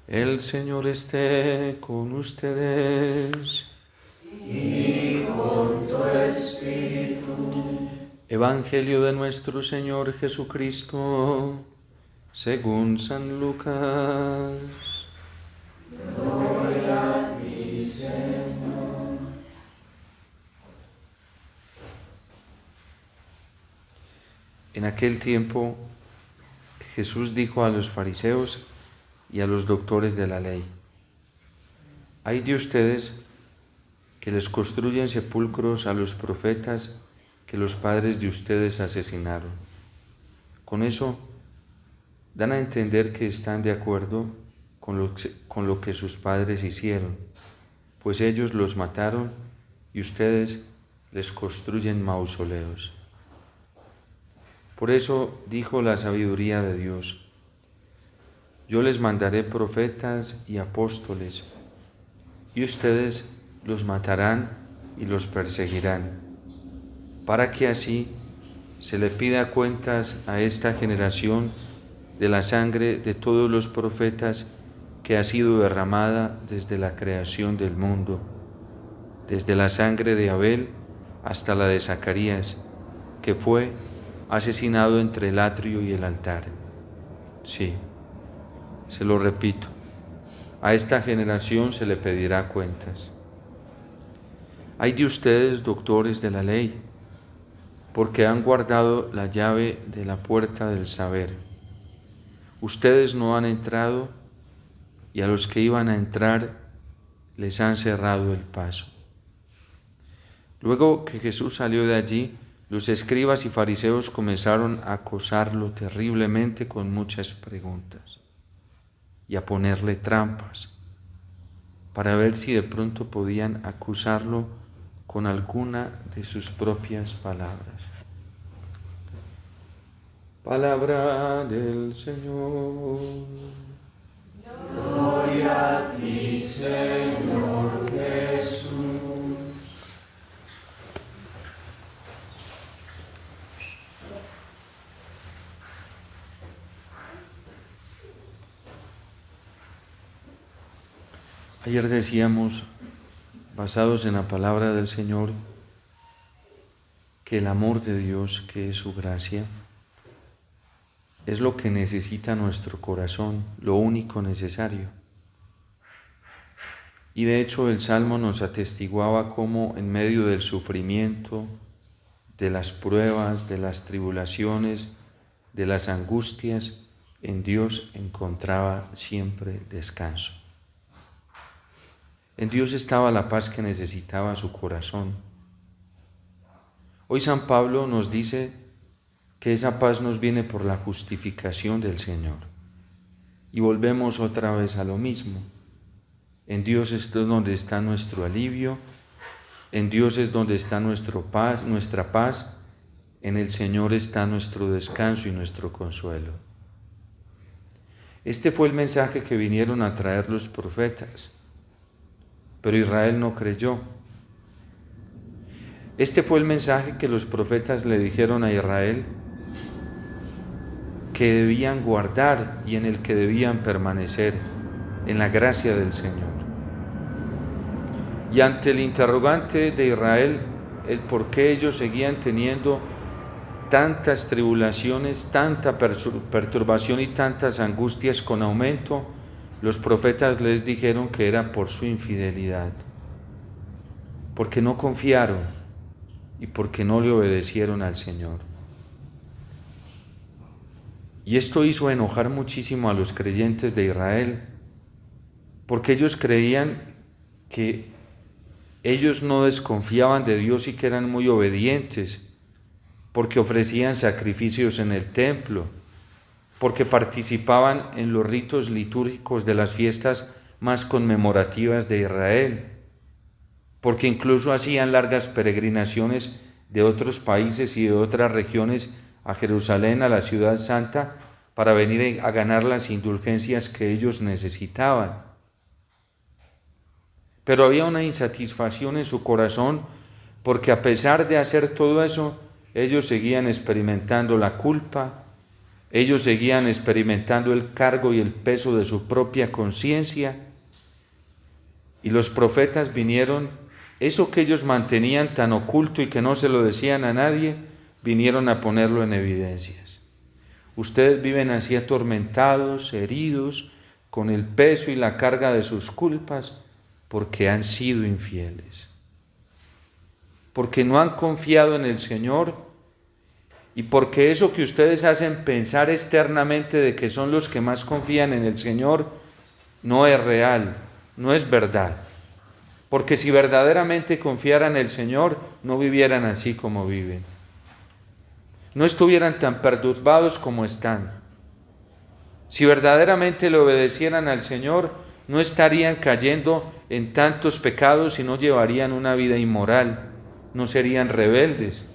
El Señor esté con ustedes. Y con tu espíritu. Evangelio de nuestro Señor Jesucristo, según San Lucas. Gloria a ti, Señor. En aquel tiempo, Jesús dijo a los fariseos y a los doctores de la ley: «Ay de ustedes que les construyen sepulcros a los profetas que los padres de ustedes asesinaron. Con eso dan a entender que están de acuerdo con lo que sus padres hicieron, pues ellos los mataron y ustedes les construyen mausoleos. Por eso dijo la sabiduría de Dios: yo les mandaré profetas y apóstoles, y ustedes los matarán y los perseguirán, para que así se le pida cuentas a esta generación de la sangre de todos los profetas que ha sido derramada desde la creación del mundo, desde la sangre de Abel hasta la de Zacarías, que fue asesinado entre el atrio y el altar. Sí, se lo repito, a esta generación se le pedirá cuentas. Ay de ustedes, doctores de la ley, porque han guardado la llave de la puerta del saber. Ustedes no han entrado, y a los que iban a entrar les han cerrado el paso». Luego que Jesús salió de allí, los escribas y fariseos comenzaron a acosarlo terriblemente con muchas preguntas y a ponerle trampas para ver si de pronto podían acusarlo con alguna de sus propias palabras. Palabra del Señor. Gloria a ti, Señor Jesús. Ayer decíamos, basados en la palabra del Señor, que el amor de Dios, que es su gracia, es lo que necesita nuestro corazón, lo único necesario. Y de hecho el Salmo nos atestiguaba cómo en medio del sufrimiento, de las pruebas, de las tribulaciones, de las angustias, en Dios encontraba siempre descanso. En Dios estaba la paz que necesitaba su corazón. Hoy San Pablo nos dice que esa paz nos viene por la justificación del Señor. Y volvemos otra vez a lo mismo. En Dios es donde está nuestro alivio, en Dios es donde está nuestra paz, en el Señor está nuestro descanso y nuestro consuelo. Este fue el mensaje que vinieron a traer los profetas, pero Israel no creyó. Este fue el mensaje que los profetas le dijeron a Israel que debían guardar y en el que debían permanecer, en la gracia del Señor. Y ante el interrogante de Israel, el por qué ellos seguían teniendo tantas tribulaciones, tanta perturbación y tantas angustias con aumento, los profetas les dijeron que era por su infidelidad, porque no confiaron y porque no le obedecieron al Señor. Y esto hizo enojar muchísimo a los creyentes de Israel, porque ellos creían que ellos no desconfiaban de Dios y que eran muy obedientes, porque ofrecían sacrificios en el templo, porque participaban en los ritos litúrgicos de las fiestas más conmemorativas de Israel, porque incluso hacían largas peregrinaciones de otros países y de otras regiones a Jerusalén, a la ciudad santa, para venir a ganar las indulgencias que ellos necesitaban. Pero había una insatisfacción en su corazón, porque a pesar de hacer todo eso, ellos seguían experimentando la culpa, Ellos seguían experimentando el cargo y el peso de su propia conciencia, y los profetas vinieron, eso que ellos mantenían tan oculto y que no se lo decían a nadie, vinieron a ponerlo en evidencias. Ustedes viven así atormentados, heridos, con el peso y la carga de sus culpas, porque han sido infieles, porque no han confiado en el Señor, y porque eso que ustedes hacen pensar externamente de que son los que más confían en el Señor, no es real, no es verdad. Porque si verdaderamente confiaran en el Señor, no vivieran así como viven. No estuvieran tan perturbados como están. Si verdaderamente le obedecieran al Señor, no estarían cayendo en tantos pecados y no llevarían una vida inmoral, no serían rebeldes.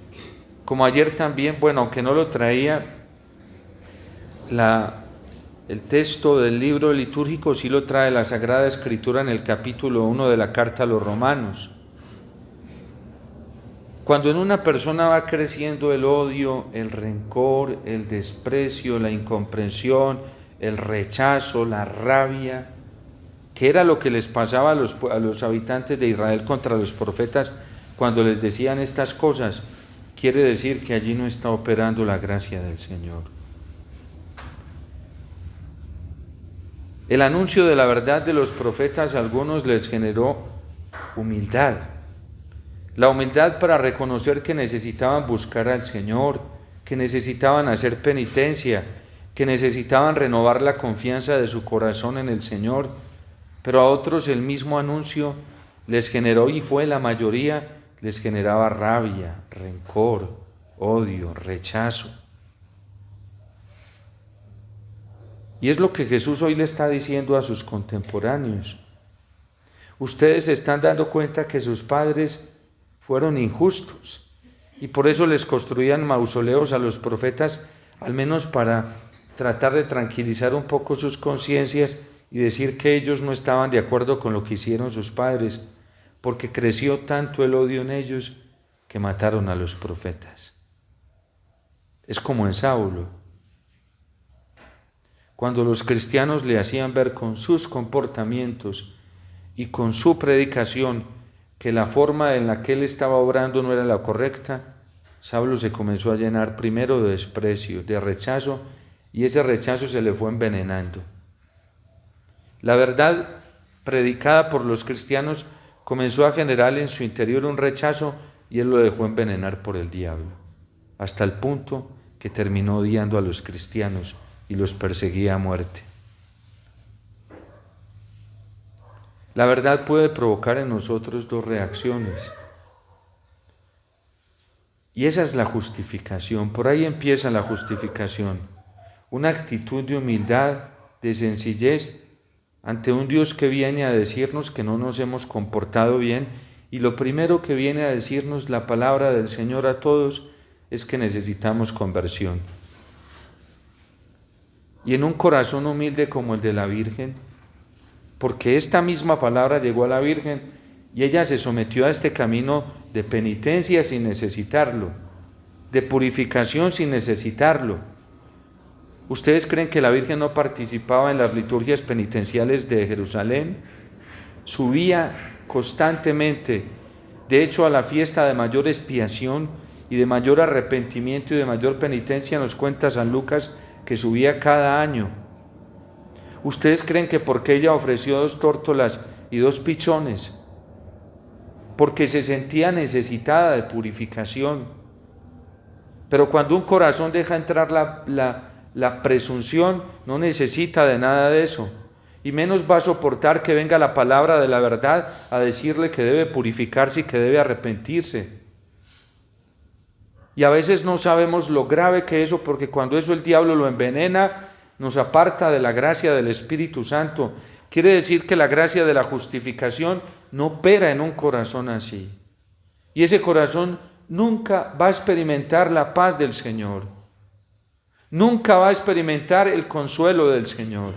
Como ayer también, aunque no lo traía, el texto del libro litúrgico sí lo trae la Sagrada Escritura en el capítulo 1 de la Carta a los Romanos. Cuando en una persona va creciendo el odio, el rencor, el desprecio, la incomprensión, el rechazo, la rabia, que era lo que les pasaba a los habitantes de Israel contra los profetas cuando les decían estas cosas, quiere decir que allí no está operando la gracia del Señor. El anuncio de la verdad de los profetas a algunos les generó humildad. La humildad para reconocer que necesitaban buscar al Señor, que necesitaban hacer penitencia, que necesitaban renovar la confianza de su corazón en el Señor. Pero a otros el mismo anuncio les generó, y fue la mayoría, les generaba rabia, rencor, odio, rechazo. Y es lo que Jesús hoy le está diciendo a sus contemporáneos. Ustedes se están dando cuenta que sus padres fueron injustos y por eso les construían mausoleos a los profetas, al menos para tratar de tranquilizar un poco sus conciencias y decir que ellos no estaban de acuerdo con lo que hicieron sus padres, porque creció tanto el odio en ellos que mataron a los profetas. Es como en Saulo. Cuando los cristianos le hacían ver con sus comportamientos y con su predicación que la forma en la que él estaba obrando no era la correcta, Saulo se comenzó a llenar primero de desprecio, de rechazo, y ese rechazo se le fue envenenando. La verdad predicada por los cristianos comenzó a generar en su interior un rechazo y él lo dejó envenenar por el diablo, hasta el punto que terminó odiando a los cristianos y los perseguía a muerte. La verdad puede provocar en nosotros dos reacciones. Y esa es la justificación. Por ahí empieza la justificación. Una actitud de humildad, de sencillez ante un Dios que viene a decirnos que no nos hemos comportado bien. Y lo primero que viene a decirnos la palabra del Señor a todos es que necesitamos conversión. Y en un corazón humilde como el de la Virgen, porque esta misma palabra llegó a la Virgen y ella se sometió a este camino de penitencia sin necesitarlo, de purificación sin necesitarlo. ¿Ustedes creen que la Virgen no participaba en las liturgias penitenciales de Jerusalén? Subía constantemente, de hecho a la fiesta de mayor expiación y de mayor arrepentimiento y de mayor penitencia nos cuenta San Lucas que subía cada año. ¿Ustedes creen que porque ella ofreció 2 tórtolas y 2 pichones, porque se sentía necesitada de purificación? Pero cuando un corazón deja entrar la presunción, no necesita de nada de eso, y menos va a soportar que venga la palabra de la verdad a decirle que debe purificarse y que debe arrepentirse. Y a veces no sabemos lo grave que es eso, porque cuando eso el diablo lo envenena, nos aparta de la gracia del Espíritu Santo. Quiere decir que la gracia de la justificación no opera en un corazón así. Y ese corazón nunca va a experimentar la paz del Señor. Nunca va a experimentar el consuelo del Señor.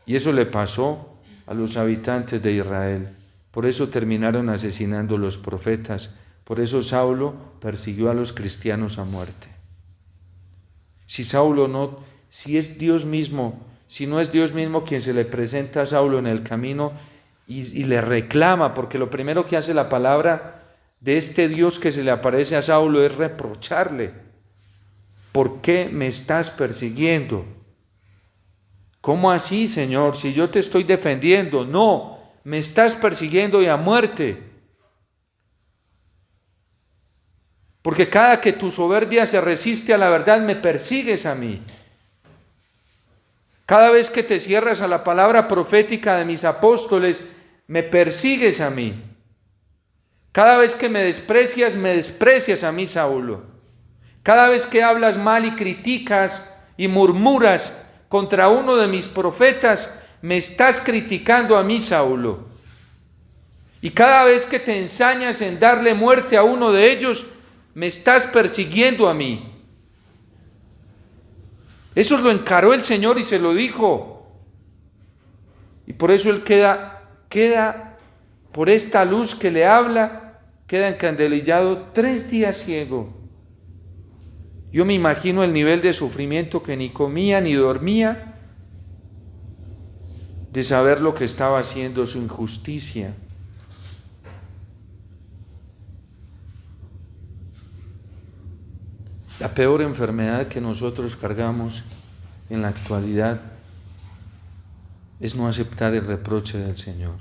Y eso le pasó a los habitantes de Israel. Por eso terminaron asesinando a los profetas. Por eso Saulo persiguió a los cristianos a muerte. Si Saulo no, si es Dios mismo, si no es Dios mismo quien se le presenta a Saulo en el camino y le reclama, porque lo primero que hace la palabra de este Dios que se le aparece a Saulo es reprocharle. ¿Por qué me estás persiguiendo? ¿Cómo así, Señor? Si yo te estoy defendiendo. No, me estás persiguiendo y a muerte. Porque cada que tu soberbia se resiste a la verdad, me persigues a mí. Cada vez que te cierras a la palabra profética de mis apóstoles, me persigues a mí. Cada vez que me desprecias a mí, Saulo. Cada vez que hablas mal y criticas y murmuras contra uno de mis profetas, me estás criticando a mí, Saulo. Y cada vez que te ensañas en darle muerte a uno de ellos, me estás persiguiendo a mí. Eso lo encaró el Señor y se lo dijo. Y por eso él queda por esta luz que le habla, queda encandelillado 3 días ciego. Yo me imagino el nivel de sufrimiento que ni comía ni dormía, de saber lo que estaba haciendo, su injusticia. La peor enfermedad que nosotros cargamos en la actualidad es no aceptar el reproche del Señor.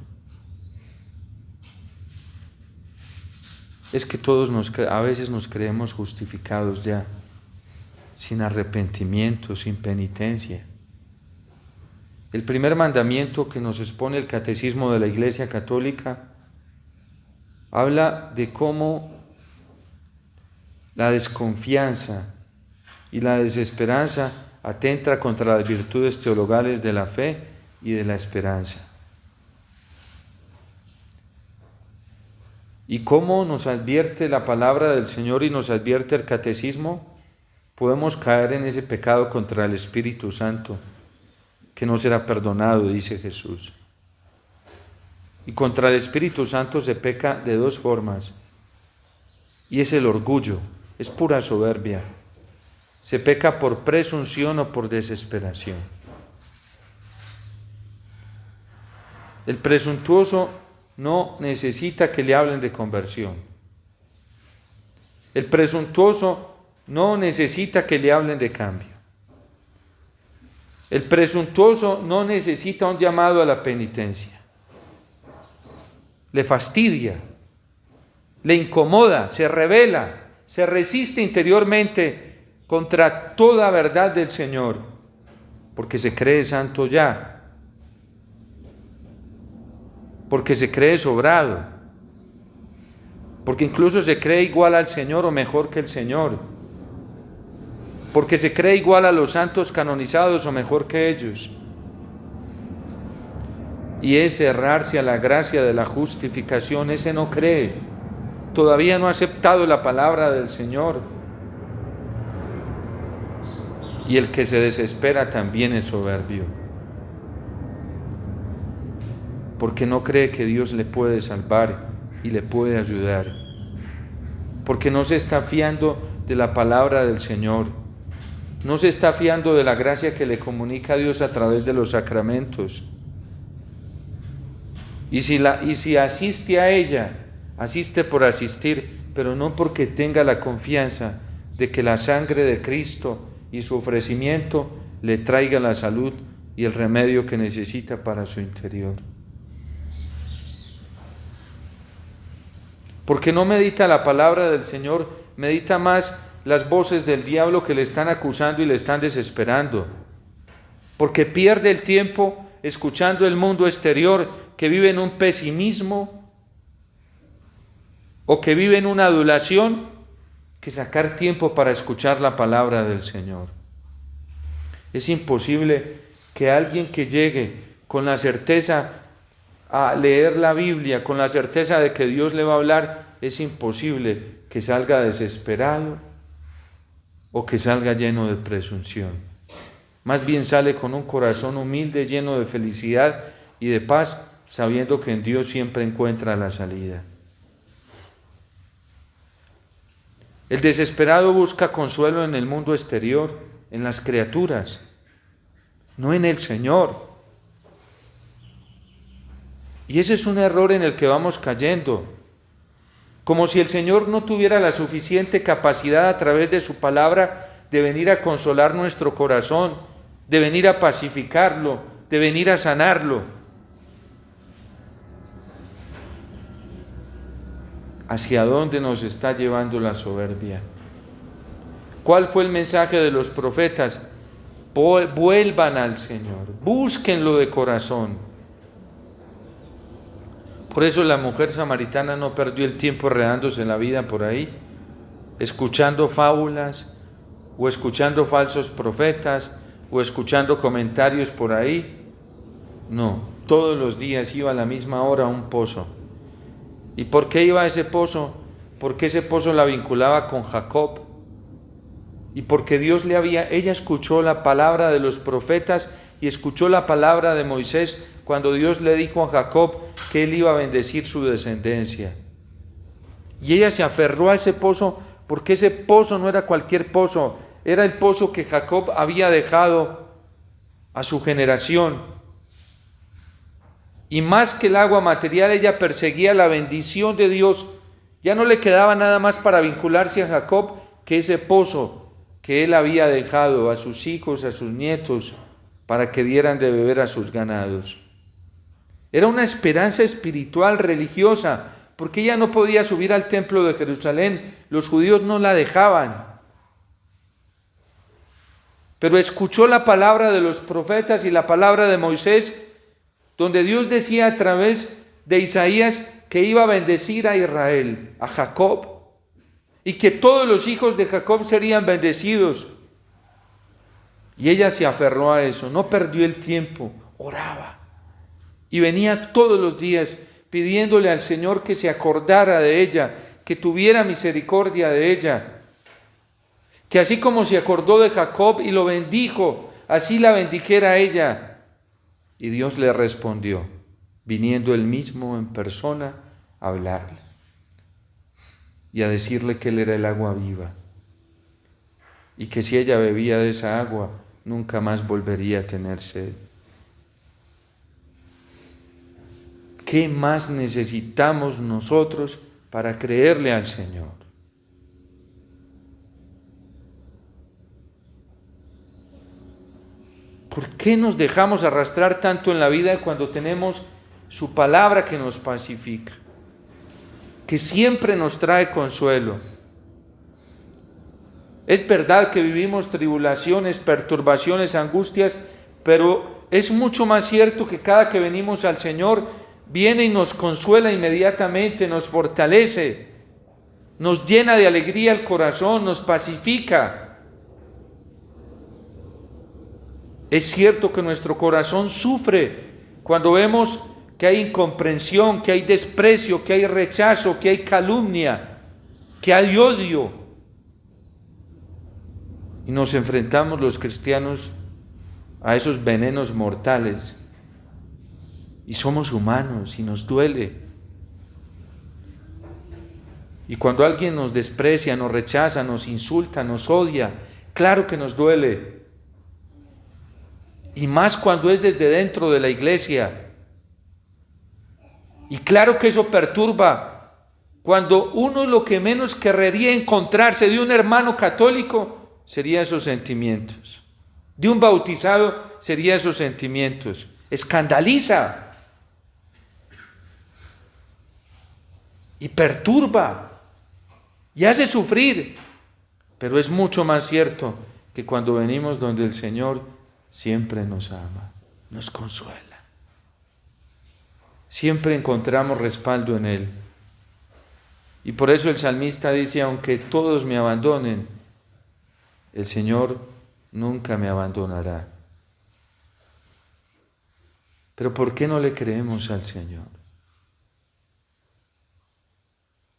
Es que todos a veces nos creemos justificados ya, sin arrepentimiento, sin penitencia. El primer mandamiento que nos expone el Catecismo de la Iglesia Católica habla de cómo la desconfianza y la desesperanza atenta contra las virtudes teologales de la fe y de la esperanza. Y cómo nos advierte la palabra del Señor y nos advierte el Catecismo, podemos caer en ese pecado contra el Espíritu Santo, que no será perdonado, dice Jesús. Y contra el Espíritu Santo se peca de 2 formas, y es el orgullo, es pura soberbia. Se peca por presunción o por desesperación. El presuntuoso no necesita que le hablen de conversión. El presuntuoso no necesita que le hablen de cambio. El presuntuoso no necesita un llamado a la penitencia. Le fastidia, le incomoda, se rebela, se resiste interiormente contra toda verdad del Señor, porque se cree santo ya, porque se cree sobrado, porque incluso se cree igual al Señor o mejor que el Señor, porque se cree igual a los santos canonizados o mejor que ellos. Y ese cerrarse a la gracia de la justificación, ese no cree, todavía no ha aceptado la palabra del Señor. Y el que se desespera también es soberbio, porque no cree que Dios le puede salvar y le puede ayudar, porque no se está fiando de la palabra del Señor, no se está fiando de la gracia que le comunica a Dios a través de los sacramentos. Y si asiste a ella, asiste por asistir, pero no porque tenga la confianza de que la sangre de Cristo y su ofrecimiento le traiga la salud y el remedio que necesita para su interior. Porque no medita la palabra del Señor, medita más las voces del diablo que le están acusando y le están desesperando. Porque pierde el tiempo escuchando el mundo exterior que vive en un pesimismo o que vive en una adulación, que sacar tiempo para escuchar la palabra del Señor. Es imposible que alguien que llegue con la certeza a leer la Biblia, con la certeza de que Dios le va a hablar, es imposible que salga desesperado o que salga lleno de presunción. Más bien sale con un corazón humilde, lleno de felicidad y de paz, sabiendo que en Dios siempre encuentra la salida. El desesperado busca consuelo en el mundo exterior, en las criaturas, no en el Señor. Y ese es un error en el que vamos cayendo. Como si el Señor no tuviera la suficiente capacidad a través de su palabra de venir a consolar nuestro corazón, de venir a pacificarlo, de venir a sanarlo. ¿Hacia dónde nos está llevando la soberbia? ¿Cuál fue el mensaje de los profetas? Vuelvan al Señor, búsquenlo de corazón. Por eso la mujer samaritana no perdió el tiempo enredándose la vida por ahí, escuchando fábulas, o escuchando falsos profetas, o escuchando comentarios por ahí. No, todos los días iba a la misma hora a un pozo. ¿Y por qué iba a ese pozo? Porque ese pozo la vinculaba con Jacob. Y porque ella escuchó la palabra de los profetas y escuchó la palabra de Moisés cuando Dios le dijo a Jacob que él iba a bendecir su descendencia. Y ella se aferró a ese pozo porque ese pozo no era cualquier pozo, era el pozo que Jacob había dejado a su generación. Y más que el agua material, ella perseguía la bendición de Dios. Ya no le quedaba nada más para vincularse a Jacob que ese pozo que él había dejado a sus hijos, a sus nietos, para que dieran de beber a sus ganados. Era una esperanza espiritual, religiosa, porque ella no podía subir al templo de Jerusalén, los judíos no la dejaban. Pero escuchó la palabra de los profetas y la palabra de Moisés, donde Dios decía a través de Isaías que iba a bendecir a Israel, a Jacob, y que todos los hijos de Jacob serían bendecidos. Y ella se aferró a eso, no perdió el tiempo, oraba. Y venía todos los días pidiéndole al Señor que se acordara de ella, que tuviera misericordia de ella. Que así como se acordó de Jacob y lo bendijo, así la bendijera ella. Y Dios le respondió, viniendo él mismo en persona a hablarle y a decirle que él era el agua viva y que si ella bebía de esa agua, nunca más volvería a tener sed. ¿Qué más necesitamos nosotros para creerle al Señor? ¿Por qué nos dejamos arrastrar tanto en la vida cuando tenemos su palabra que nos pacifica, que siempre nos trae consuelo? Es verdad que vivimos tribulaciones, perturbaciones, angustias, pero es mucho más cierto que cada que venimos al Señor, viene y nos consuela inmediatamente, nos fortalece, nos llena de alegría el corazón, nos pacifica. Es cierto que nuestro corazón sufre cuando vemos que hay incomprensión, que hay desprecio, que hay rechazo, que hay calumnia, que hay odio. Y nos enfrentamos los cristianos a esos venenos mortales. Y somos humanos y nos duele. Y cuando alguien nos desprecia, nos rechaza, nos insulta, nos odia, claro que nos duele. Y más cuando es desde dentro de la iglesia. Y claro que eso perturba. Cuando uno lo que menos querría encontrarse de un hermano católico sería esos sentimientos. De un bautizado sería esos sentimientos. Escandaliza. Y perturba. Y hace sufrir. Pero es mucho más cierto que cuando venimos donde el Señor siempre nos ama, nos consuela. Siempre encontramos respaldo en Él. Y por eso el salmista dice, aunque todos me abandonen, el Señor nunca me abandonará. Pero ¿por qué no le creemos al Señor?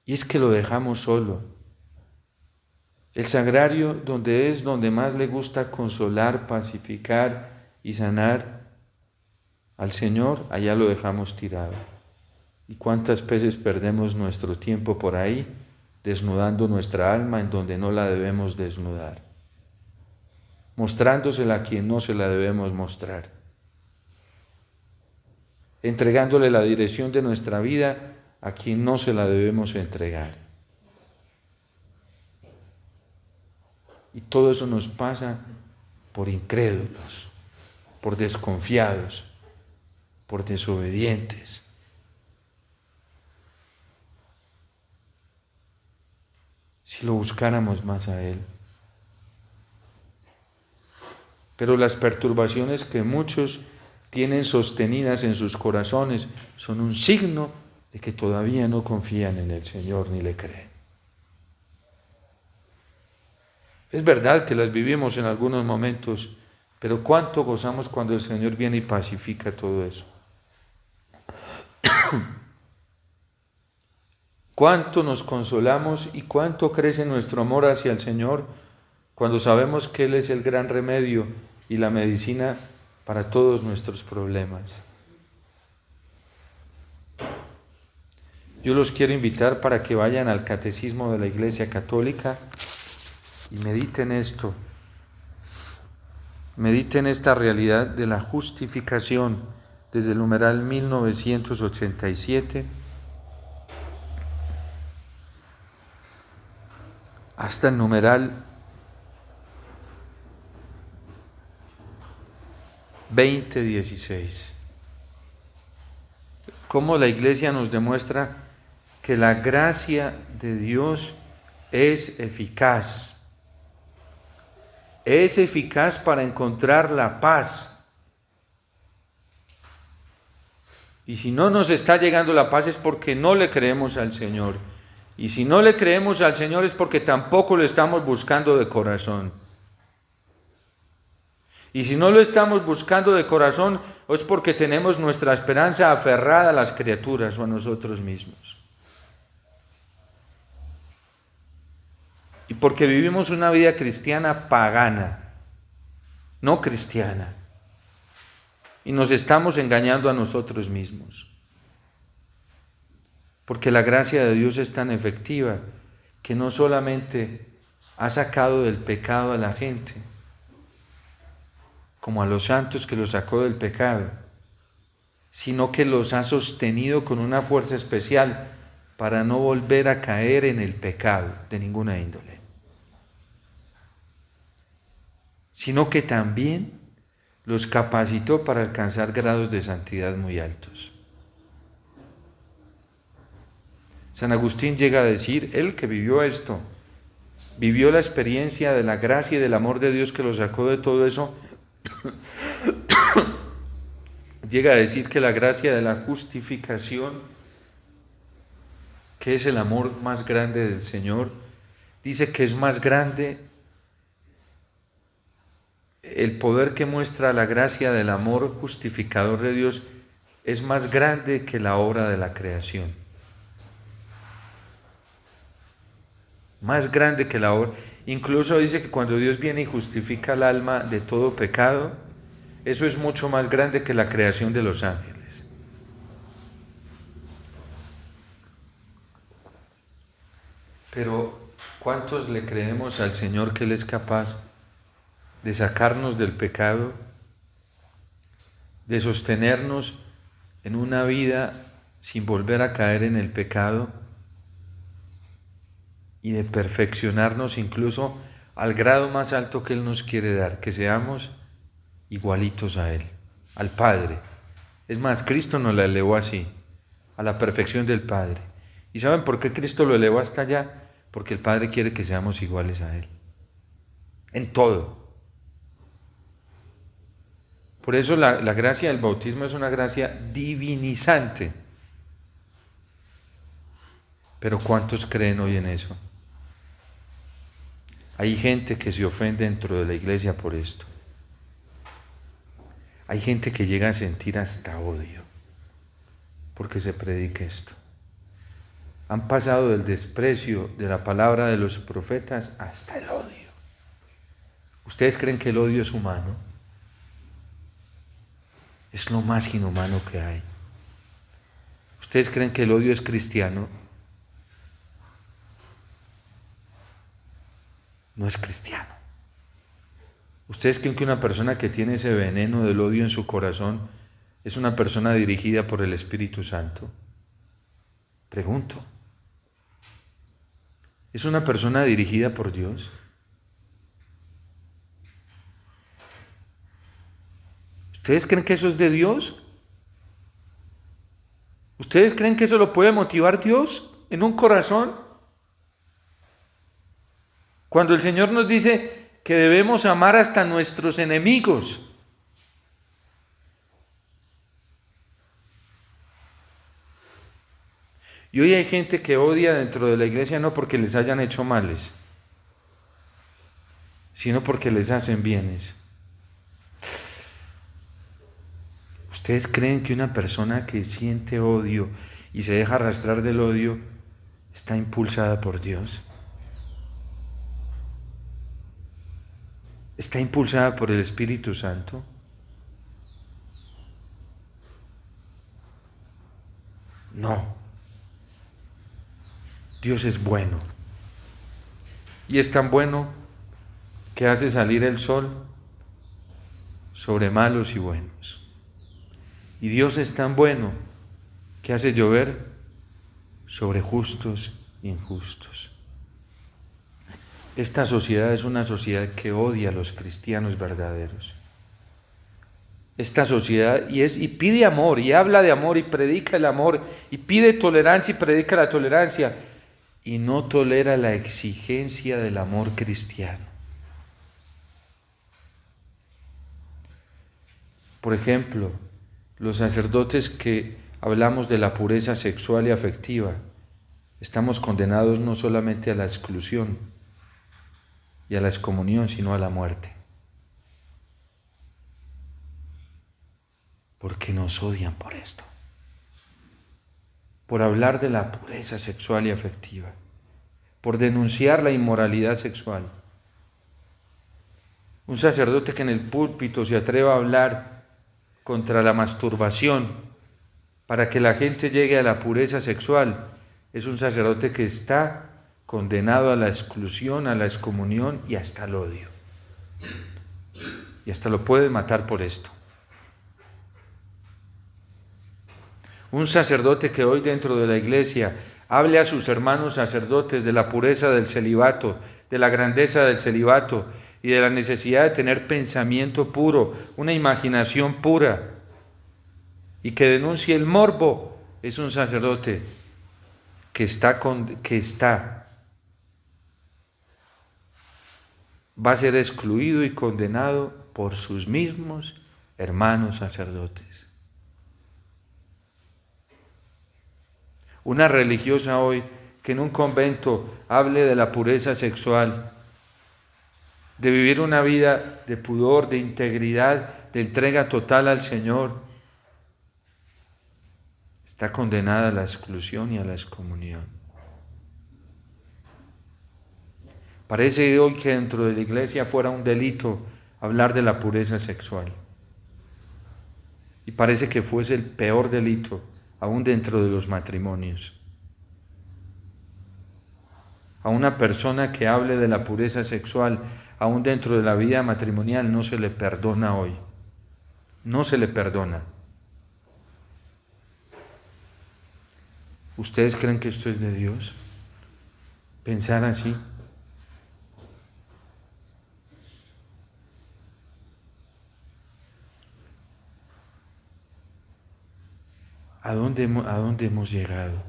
Y es que lo dejamos solo. El sagrario donde más le gusta consolar, pacificar y sanar al Señor, allá lo dejamos tirado. ¿Y cuántas veces perdemos nuestro tiempo por ahí, desnudando nuestra alma en donde no la debemos desnudar? mostrándosela a quien no se la debemos mostrar, entregándole la dirección de nuestra vida a quien no se la debemos entregar. Y todo eso nos pasa por incrédulos, por desconfiados, por desobedientes. Si lo buscáramos más a Él. Pero las perturbaciones que muchos tienen sostenidas en sus corazones son un signo de que todavía no confían en el Señor ni le creen. Es verdad que las vivimos en algunos momentos, pero ¿cuánto gozamos cuando el Señor viene y pacifica todo eso? ¿Cuánto nos consolamos y cuánto crece nuestro amor hacia el Señor cuando sabemos que Él es el gran remedio y la medicina para todos nuestros problemas? Yo los quiero invitar para que vayan al Catecismo de la Iglesia Católica y mediten esto. Mediten esta realidad de la justificación desde el numeral 1987 hasta el numeral 2016. Cómo la Iglesia nos demuestra que la gracia de Dios es eficaz. Es eficaz para encontrar la paz. Y si no nos está llegando la paz es porque no le creemos al Señor. Y si no le creemos al Señor es porque tampoco lo estamos buscando de corazón. Y si no lo estamos buscando de corazón es porque tenemos nuestra esperanza aferrada a las criaturas o a nosotros mismos. Y porque vivimos una vida cristiana pagana, no cristiana. Y nos estamos engañando a nosotros mismos. Porque la gracia de Dios es tan efectiva que no solamente ha sacado del pecado a la gente, como a los santos que los sacó del pecado, sino que los ha sostenido con una fuerza especial para no volver a caer en el pecado de ninguna índole. Sino que también los capacitó para alcanzar grados de santidad muy altos. San Agustín llega a decir, él que vivió esto, vivió la experiencia de la gracia y del amor de Dios que lo sacó de todo eso, llega a decir que la gracia de la justificación, que es el amor más grande del Señor, dice que es más grande el poder que muestra la gracia del amor justificador de Dios, es más grande que la obra de la creación. Más grande que la obra. Incluso dice que cuando Dios viene y justifica al alma de todo pecado, eso es mucho más grande que la creación de los ángeles. Pero, ¿cuántos le creemos al Señor que Él es capaz de sacarnos del pecado, de sostenernos en una vida sin volver a caer en el pecado y de perfeccionarnos incluso al grado más alto que Él nos quiere dar, que seamos igualitos a Él, al Padre? Es más, Cristo nos la elevó así, a la perfección del Padre. ¿Y saben por qué Cristo lo elevó hasta allá? Porque el Padre quiere que seamos iguales a Él, en todo. Por eso la gracia del bautismo es una gracia divinizante. Pero ¿cuántos creen hoy en eso? Hay gente que se ofende dentro de la iglesia por esto. Hay gente que llega a sentir hasta odio porque se predica esto. Han pasado del desprecio de la palabra de los profetas hasta el odio. ¿Ustedes creen que el odio es humano? Es lo más inhumano que hay. ¿Ustedes creen que el odio es cristiano? No es cristiano. ¿Ustedes creen que una persona que tiene ese veneno del odio en su corazón es una persona dirigida por el Espíritu Santo? Pregunto. ¿Es una persona dirigida por Dios? ¿Ustedes creen que eso es de Dios? ¿Ustedes creen que eso lo puede motivar Dios en un corazón? Cuando el Señor nos dice que debemos amar hasta nuestros enemigos. Y hoy hay gente que odia dentro de la iglesia no porque les hayan hecho males, sino porque les hacen bienes. ¿Ustedes creen que una persona que siente odio y se deja arrastrar del odio está impulsada por Dios? ¿Está impulsada por el Espíritu Santo? No. Dios es bueno. Y es tan bueno que hace salir el sol sobre malos y buenos. Y Dios es tan bueno que hace llover sobre justos e injustos. Esta sociedad es una sociedad que odia a los cristianos verdaderos. Esta sociedad y pide amor, y habla de amor, y predica el amor, y pide tolerancia y predica la tolerancia, y no tolera la exigencia del amor cristiano. Por ejemplo, los sacerdotes que hablamos de la pureza sexual y afectiva, estamos condenados no solamente a la exclusión y a la excomunión, sino a la muerte. Porque nos odian por esto, por hablar de la pureza sexual y afectiva, por denunciar la inmoralidad sexual. Un sacerdote que en el púlpito se atreva a hablar contra la masturbación para que la gente llegue a la pureza sexual es un sacerdote que está condenado a la exclusión, a la excomunión y hasta al odio. Y hasta lo pueden matar por esto. Un sacerdote que hoy dentro de la iglesia hable a sus hermanos sacerdotes de la pureza del celibato, de la grandeza del celibato y de la necesidad de tener pensamiento puro, una imaginación pura, y que denuncie el morbo, es un sacerdote va a ser excluido y condenado por sus mismos hermanos sacerdotes. Una religiosa hoy que en un convento hable de la pureza sexual, de vivir una vida de pudor, de integridad, de entrega total al Señor, está condenada a la exclusión y a la excomunión. Parece hoy que dentro de la iglesia fuera un delito hablar de la pureza sexual. Y parece que fuese el peor delito aún dentro de los matrimonios. A una persona que hable de la pureza sexual, aún dentro de la vida matrimonial, no se le perdona hoy. No se le perdona. ¿Ustedes creen que esto es de Dios? ¿Pensar así? ¿A dónde hemos llegado?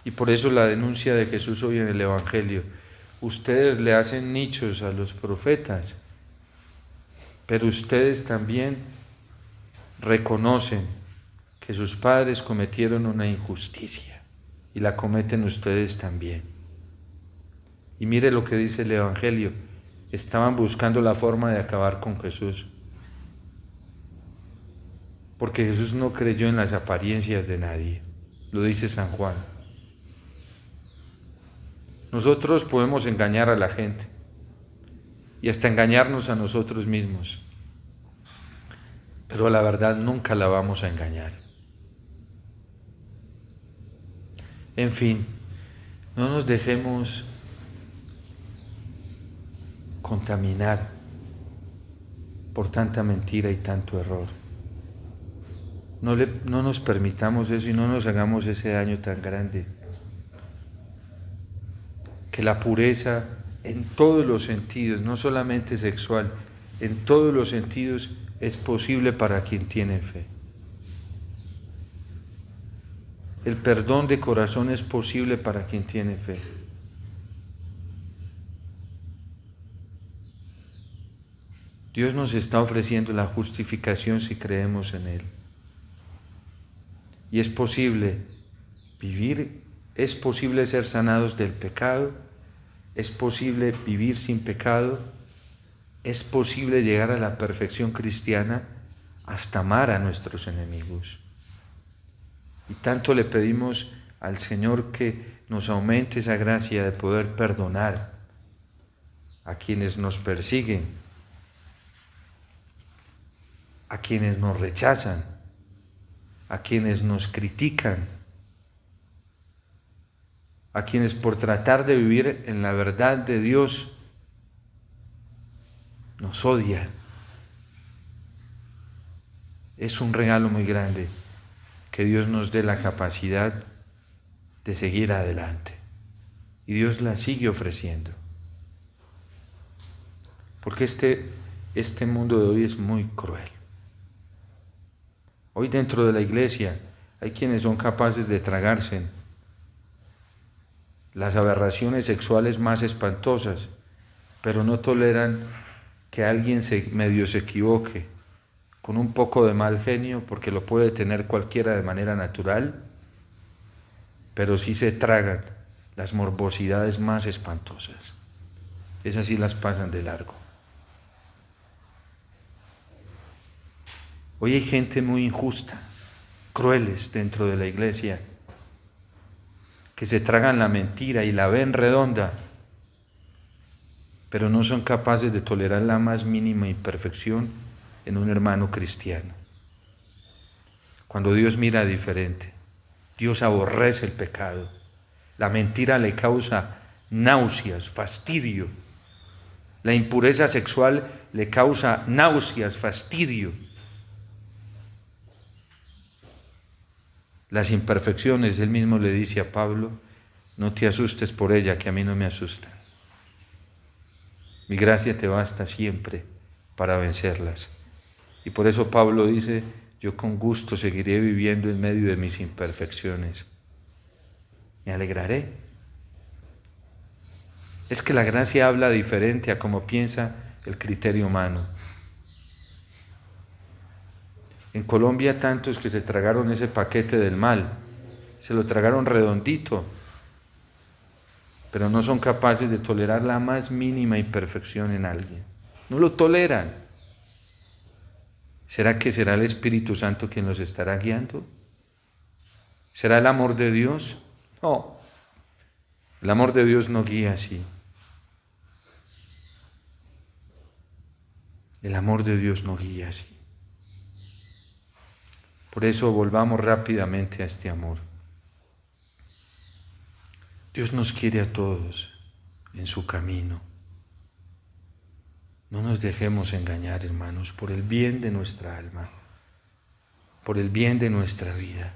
Y por eso la denuncia de Jesús hoy en el Evangelio. Ustedes le hacen nichos a los profetas, pero ustedes también reconocen que sus padres cometieron una injusticia y la cometen ustedes también. Y mire lo que dice el Evangelio. Estaban buscando la forma de acabar con Jesús, porque Jesús no creyó en las apariencias de nadie. Lo dice San Juan. Nosotros podemos engañar a la gente y hasta engañarnos a nosotros mismos, pero la verdad nunca la vamos a engañar. En fin, no nos dejemos contaminar por tanta mentira y tanto error. No nos permitamos eso y no nos hagamos ese daño tan grande. Que la pureza en todos los sentidos, no solamente sexual, en todos los sentidos es posible para quien tiene fe. El perdón de corazón es posible para quien tiene fe. Dios nos está ofreciendo la justificación si creemos en Él. Y es posible vivir, es posible ser sanados del pecado, es posible vivir sin pecado, es posible llegar a la perfección cristiana hasta amar a nuestros enemigos. Y tanto le pedimos al Señor que nos aumente esa gracia de poder perdonar a quienes nos persiguen, a quienes nos rechazan, a quienes nos critican, a quienes por tratar de vivir en la verdad de Dios nos odian. Es un regalo muy grande que Dios nos dé la capacidad de seguir adelante. Y Dios la sigue ofreciendo. Porque este mundo de hoy es muy cruel. Hoy dentro de la iglesia hay quienes son capaces de tragarse las aberraciones sexuales más espantosas, pero no toleran que alguien medio se equivoque con un poco de mal genio, porque lo puede tener cualquiera de manera natural, pero sí se tragan las morbosidades más espantosas. Esas sí las pasan de largo. Hoy hay gente muy injusta, crueles dentro de la iglesia, que se tragan la mentira y la ven redonda, pero no son capaces de tolerar la más mínima imperfección en un hermano cristiano. Cuando Dios mira diferente, Dios aborrece el pecado. La mentira le causa náuseas, fastidio. La impureza sexual le causa náuseas, fastidio. Las imperfecciones, él mismo le dice a Pablo, no te asustes por ella, que a mí no me asustan. Mi gracia te basta siempre para vencerlas. Y por eso Pablo dice, yo con gusto seguiré viviendo en medio de mis imperfecciones. Me alegraré. Es que la gracia habla diferente a como piensa el criterio humano. En Colombia tantos que se tragaron ese paquete del mal, se lo tragaron redondito, pero no son capaces de tolerar la más mínima imperfección en alguien. No lo toleran. ¿Será que será el Espíritu Santo quien los estará guiando? ¿Será el amor de Dios? No. El amor de Dios no guía así. El amor de Dios no guía así. Por eso volvamos rápidamente a este amor. Dios nos quiere a todos en su camino. No nos dejemos engañar, hermanos, por el bien de nuestra alma, por el bien de nuestra vida.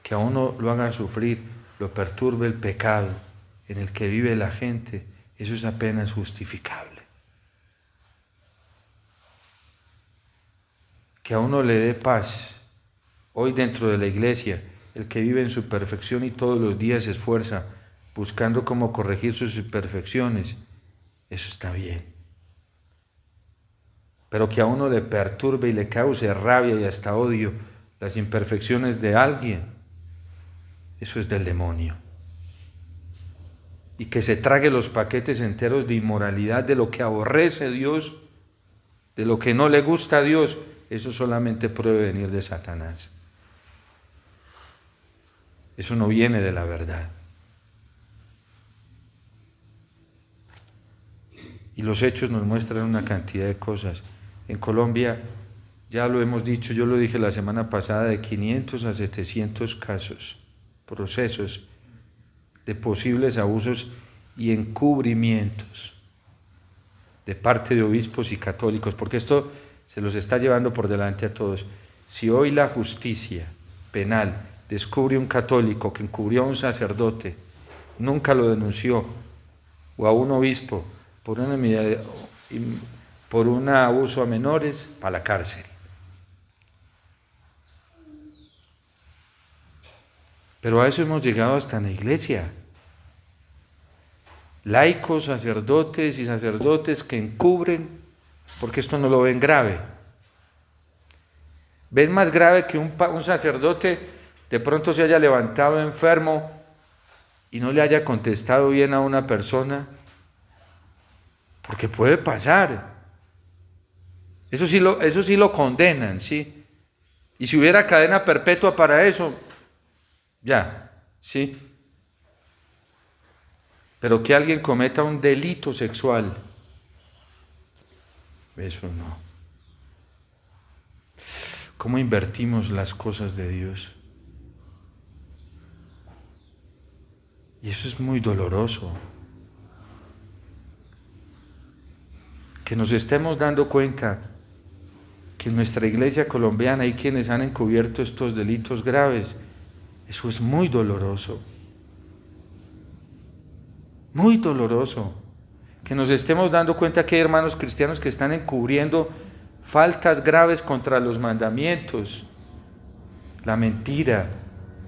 Que a uno lo haga sufrir, lo perturbe el pecado en el que vive la gente, eso es apenas justificable. Que a uno le dé paz, hoy dentro de la iglesia, el que vive en su perfección y todos los días se esfuerza buscando cómo corregir sus imperfecciones, eso está bien. Pero que a uno le perturbe y le cause rabia y hasta odio las imperfecciones de alguien, eso es del demonio. Y que se trague los paquetes enteros de inmoralidad, de lo que aborrece Dios, de lo que no le gusta a Dios, eso solamente puede venir de Satanás. Eso no viene de la verdad. Y los hechos nos muestran una cantidad de cosas. En Colombia, ya lo hemos dicho, yo lo dije la semana pasada, de 500 a 700 casos, procesos de posibles abusos y encubrimientos. de parte de obispos y católicos, porque esto se los está llevando por delante a todos. Si hoy la justicia penal descubre un católico que encubrió a un sacerdote, nunca lo denunció, o a un obispo por un abuso a menores, para la cárcel. Pero a eso hemos llegado hasta en la iglesia. Laicos, sacerdotes y sacerdotes que encubren, porque esto no lo ven grave. Ven más grave que un sacerdote de pronto se haya levantado enfermo y no le haya contestado bien a una persona, porque puede pasar. Eso sí lo condenan, ¿sí? Y si hubiera cadena perpetua para eso, ya, ¿sí? Pero que alguien cometa un delito sexual, eso no. ¿Cómo invertimos las cosas de Dios? Y eso es muy doloroso. Que nos estemos dando cuenta que en nuestra iglesia colombiana hay quienes han encubierto estos delitos graves. Eso es muy doloroso. Muy doloroso. Que nos estemos dando cuenta que hay hermanos cristianos que están encubriendo faltas graves contra los mandamientos, la mentira,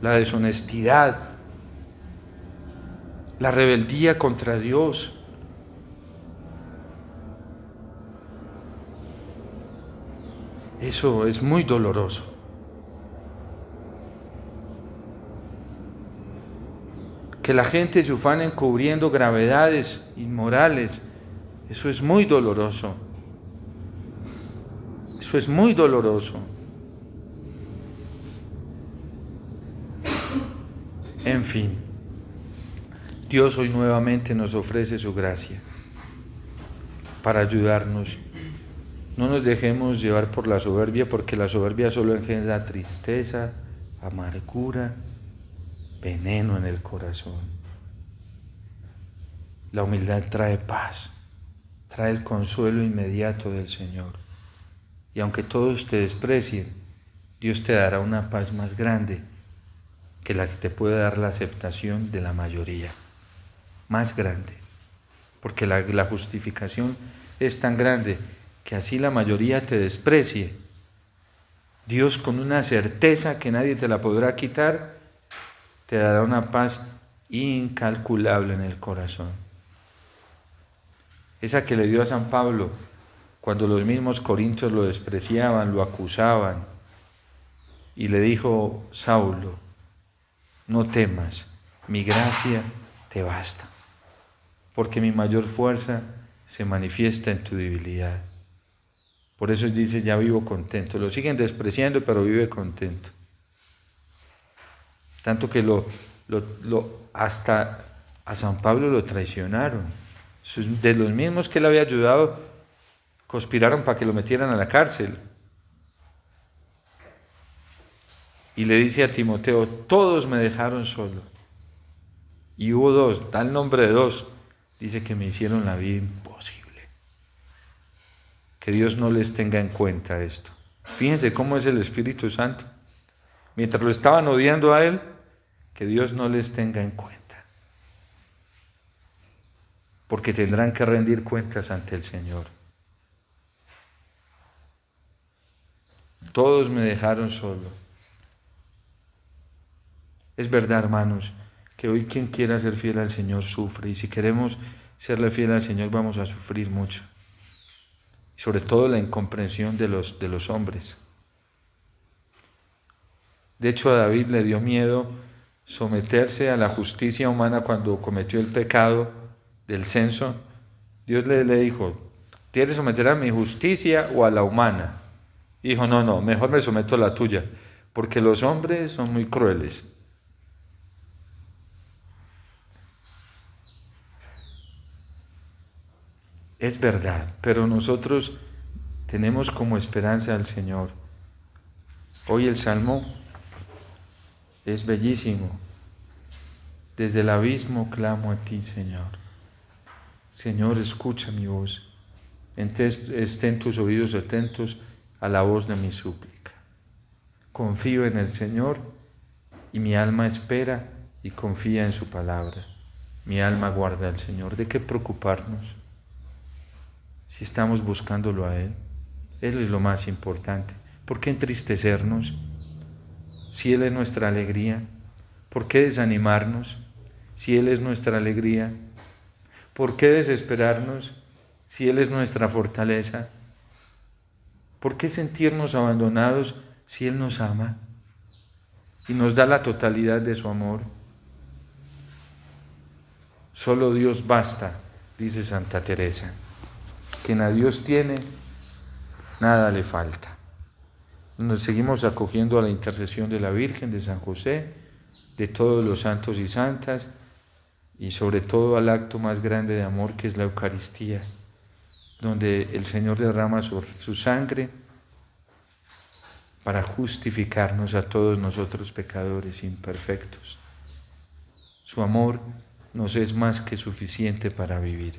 la deshonestidad, la rebeldía contra Dios. Eso es muy doloroso. Que la gente se ufane encubriendo gravedades inmorales, eso es muy doloroso. Eso es muy doloroso. En fin, Dios hoy nuevamente nos ofrece su gracia para ayudarnos. No nos dejemos llevar por la soberbia, porque la soberbia solo engendra tristeza, amargura, veneno en el corazón. La humildad trae paz, trae el consuelo inmediato del Señor. Y aunque todos te desprecien, Dios te dará una paz más grande que la que te puede dar la aceptación de la mayoría. Más grande. Porque la justificación es tan grande que así la mayoría te desprecie. Dios, con una certeza que nadie te la podrá quitar, te dará una paz incalculable en el corazón. Esa que le dio a San Pablo cuando los mismos corintios lo despreciaban, lo acusaban, y le dijo: Saulo, no temas, mi gracia te basta, porque mi mayor fuerza se manifiesta en tu debilidad. Por eso dice: ya vivo contento. Lo siguen despreciando, pero vive contento. Tanto que hasta a San Pablo lo traicionaron. De los mismos que él había ayudado, conspiraron para que lo metieran a la cárcel. Y le dice a Timoteo: todos me dejaron solo. Y hubo dos, da el nombre de dos, dice que me hicieron la vida imposible. Que Dios no les tenga en cuenta esto. Fíjense cómo es el Espíritu Santo. Mientras lo estaban odiando a él, que Dios no les tenga en cuenta. Porque tendrán que rendir cuentas ante el Señor. Todos me dejaron solo. Es verdad, hermanos, que hoy quien quiera ser fiel al Señor sufre. Y si queremos serle fiel al Señor, vamos a sufrir mucho. Sobre todo la incomprensión de los hombres. De hecho, a David le dio miedo someterse a la justicia humana cuando cometió el pecado del censo. Dios le dijo: ¿quieres someter a mi justicia o a la humana? Y dijo: no, mejor me someto a la tuya, porque los hombres son muy crueles. Es verdad, pero nosotros tenemos como esperanza al Señor. Hoy el Salmo es bellísimo. Desde el abismo clamo a ti, Señor. Señor, escucha mi voz. estén tus oídos atentos a la voz de mi súplica. Confío en el Señor y mi alma espera y confía en su palabra. Mi alma guarda al Señor. ¿De qué preocuparnos? Si estamos buscándolo a Él. Él es lo más importante. ¿Por qué entristecernos si Él es nuestra alegría? ¿Por qué desanimarnos si Él es nuestra alegría? ¿Por qué desesperarnos si Él es nuestra fortaleza? ¿Por qué sentirnos abandonados si Él nos ama y nos da la totalidad de su amor? Solo Dios basta, dice Santa Teresa. Quien a Dios tiene, nada le falta. Nos seguimos acogiendo a la intercesión de la Virgen, de San José, de todos los santos y santas, y sobre todo al acto más grande de amor que es la Eucaristía, donde el Señor derrama su sangre para justificarnos a todos nosotros pecadores imperfectos. Su amor nos es más que suficiente para vivir.